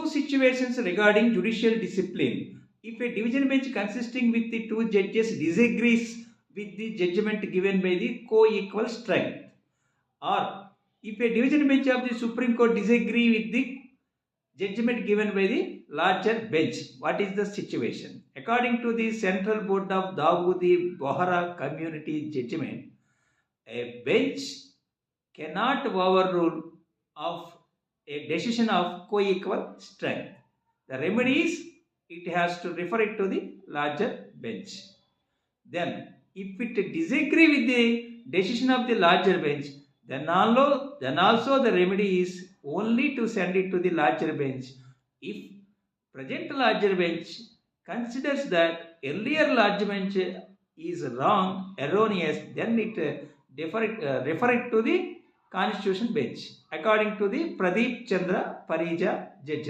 situations regarding judicial discipline. If a division bench consisting with the two judges disagrees with the judgment given by the co-equal strength, or if a division bench of the Supreme Court disagree with the judgment given by the larger bench, what is the situation? According to the Central Board of Dawoodi Bohra Community Judgment, a bench cannot overrule of a decision of co-equal strength. The remedy is it has to refer it to the larger bench. Then, if it disagree with the decision of the larger bench, then also the remedy is only to send it to the larger bench. If present larger bench considers that earlier larger bench is erroneous, then it refer it to the Constitution bench according to the Pradeep Chandra Parija judgment.